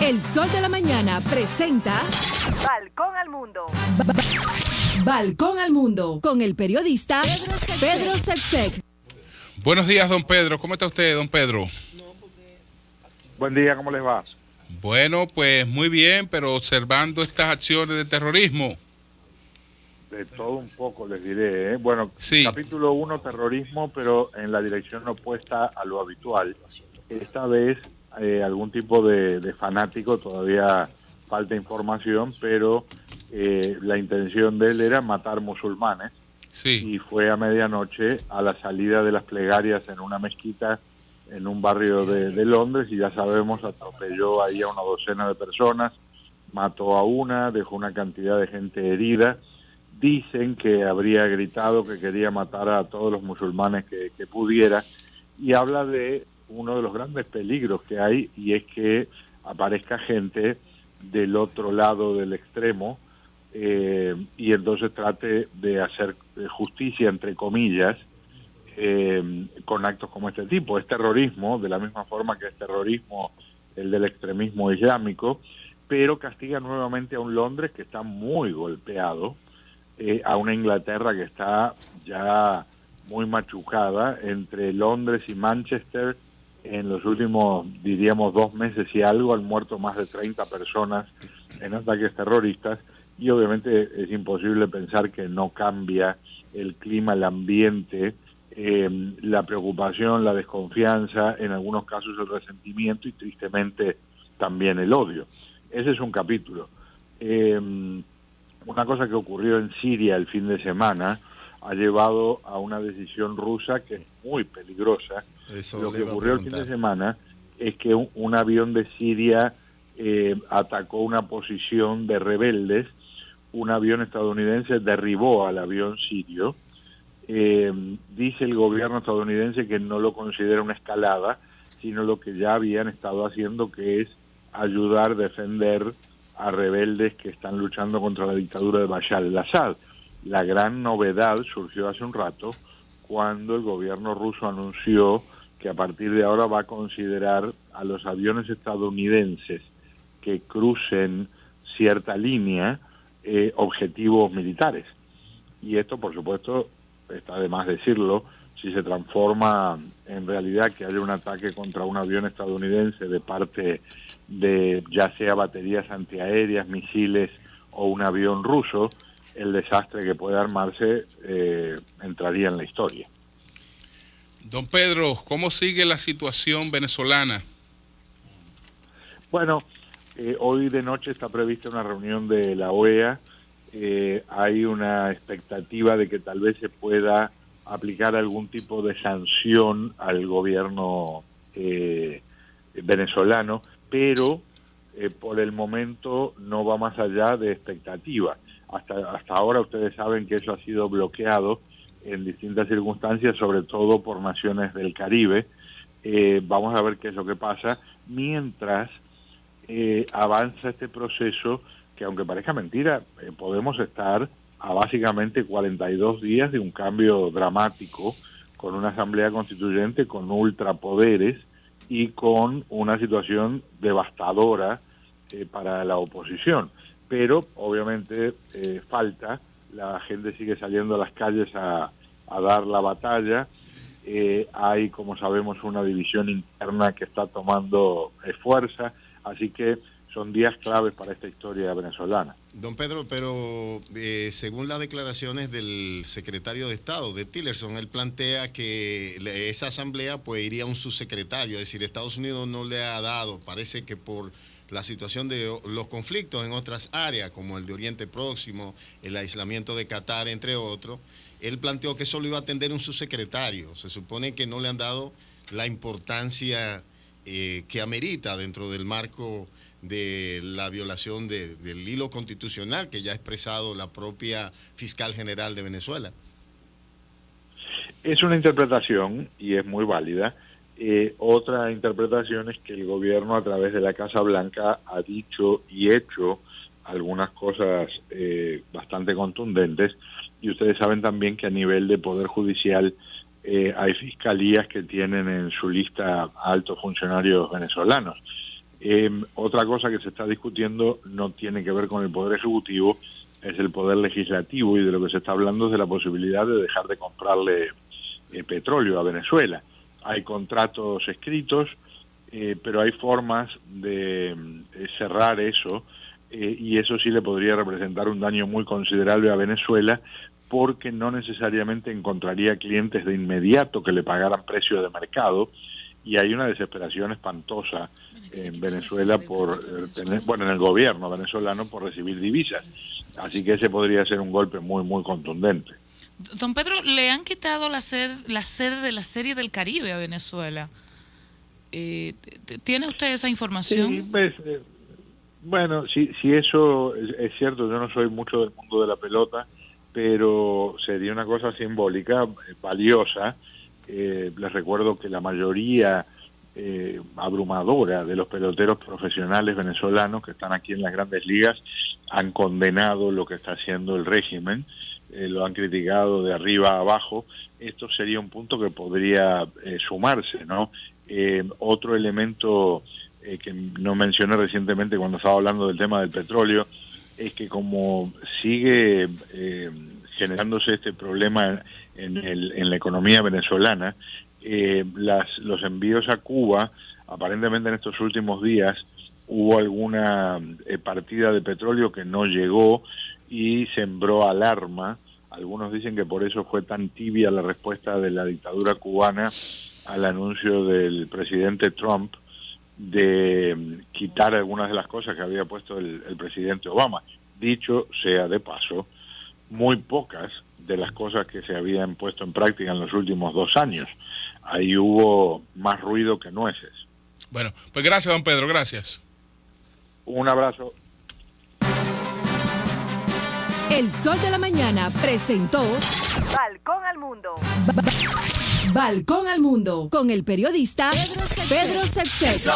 El Sol de la Mañana presenta Balcón al Mundo. Balcón al Mundo con el periodista Pedro Sepsek. Buenos días, don Pedro. ¿Cómo está usted, don Pedro? Buen día, ¿cómo les va? Bueno, pues muy bien, pero observando estas acciones de terrorismo. De todo un poco les diré, ¿eh? Bueno, Sí. Capítulo 1, terrorismo, pero en la dirección opuesta a lo habitual. Esta vez algún tipo de fanático, todavía falta información, pero la intención de él era matar musulmanes. Sí. Y fue a medianoche a la salida de las plegarias en una mezquita en un barrio de Londres, y ya sabemos, atropelló ahí a una docena de personas, mató a una, dejó una cantidad de gente herida. Dicen que habría gritado que quería matar a todos los musulmanes que pudiera, y habla de uno de los grandes peligros que hay, y es que aparezca gente del otro lado del extremo y entonces trate de hacer justicia, entre comillas, con actos como este tipo. Es terrorismo, de la misma forma que es terrorismo el del extremismo islámico, pero castiga nuevamente a un Londres que está muy golpeado, a una Inglaterra que está ya muy machucada. Entre Londres y Manchester, en los últimos, diríamos, 2 meses y algo, han muerto más de 30 personas en ataques terroristas, y obviamente es imposible pensar que no cambia el clima, el ambiente, la preocupación, la desconfianza, en algunos casos el resentimiento y tristemente también el odio. Ese es un capítulo. Una cosa que ocurrió en Siria el fin de semana ha llevado a una decisión rusa que es muy peligrosa. Lo que ocurrió el fin de semana es que un avión de Siria atacó una posición de rebeldes. Un avión estadounidense derribó al avión sirio. Dice el gobierno estadounidense que no lo considera una escalada, sino lo que ya habían estado haciendo, que es ayudar, defender a rebeldes que están luchando contra la dictadura de Bashar al-Assad. La gran novedad surgió hace un rato cuando el gobierno ruso anunció que a partir de ahora va a considerar a los aviones estadounidenses que crucen cierta línea objetivos militares. Y esto, por supuesto, está de más decirlo, si se transforma en realidad que haya un ataque contra un avión estadounidense de parte de ya sea baterías antiaéreas, misiles o un avión ruso, el desastre que puede armarse entraría en la historia. Don Pedro, ¿cómo sigue la situación venezolana? Bueno, hoy de noche está prevista una reunión de la OEA. Hay una expectativa de que tal vez se pueda aplicar algún tipo de sanción al gobierno venezolano, pero por el momento no va más allá de expectativa. Hasta ahora ustedes saben que eso ha sido bloqueado en distintas circunstancias, sobre todo por naciones del Caribe. Vamos a ver qué es lo que pasa mientras avanza este proceso, que aunque parezca mentira, podemos estar a básicamente 42 días de un cambio dramático, con una asamblea constituyente con ultrapoderes y con una situación devastadora para la oposición. Pero obviamente falta, la gente sigue saliendo a las calles a dar la batalla. Hay, como sabemos, una división interna que está tomando fuerza, así que son días claves para esta historia venezolana. Don Pedro, pero según las declaraciones del secretario de Estado, de Tillerson, él plantea que esa asamblea pues iría a un subsecretario, es decir, Estados Unidos no le ha dado, parece que por la situación de los conflictos en otras áreas, como el de Oriente Próximo, el aislamiento de Qatar, entre otros, él planteó que eso lo iba a atender un subsecretario. Se supone que no le han dado la importancia que amerita dentro del marco de la violación del hilo constitucional que ya ha expresado la propia fiscal general de Venezuela. Es una interpretación y es muy válida. Otra interpretación es que el gobierno, a través de la Casa Blanca, ha dicho y hecho algunas cosas bastante contundentes, y ustedes saben también que a nivel de Poder Judicial hay fiscalías que tienen en su lista a altos funcionarios venezolanos. Otra cosa que se está discutiendo no tiene que ver con el Poder Ejecutivo, es el Poder Legislativo, y de lo que se está hablando es de la posibilidad de dejar de comprarle petróleo a Venezuela. Hay contratos escritos, pero hay formas de cerrar eso, y eso sí le podría representar un daño muy considerable a Venezuela, porque no necesariamente encontraría clientes de inmediato que le pagaran precio de mercado, y hay una desesperación espantosa en Venezuela por tener, bueno, en el gobierno venezolano por recibir divisas. Así que ese podría ser un golpe muy, muy contundente. Don Pedro, le han quitado la sede de la Serie del Caribe a Venezuela. ¿Tiene usted esa información? Sí, pues, bueno, si eso es cierto, yo no soy mucho del mundo de la pelota, pero sería una cosa simbólica, valiosa. Les recuerdo que la mayoría abrumadora de los peloteros profesionales venezolanos que están aquí en las grandes ligas han condenado lo que está haciendo el régimen, lo han criticado de arriba a abajo. Esto sería un punto que podría sumarse, ¿no? Otro elemento que no mencioné recientemente cuando estaba hablando del tema del petróleo es que como sigue generándose este problema en la economía venezolana, los envíos a Cuba, aparentemente en estos últimos días hubo alguna partida de petróleo que no llegó y sembró alarma. Algunos dicen que por eso fue tan tibia la respuesta de la dictadura cubana al anuncio del presidente Trump de quitar algunas de las cosas que había puesto el presidente Obama. Dicho sea de paso, muy pocas de las cosas que se habían puesto en práctica en los últimos 2 años. Ahí hubo más ruido que nueces. Bueno, pues gracias, don Pedro, gracias. Un abrazo. El Sol de la Mañana presentó Balcón al Mundo. Balcón al Mundo con el periodista Pedro Sepset.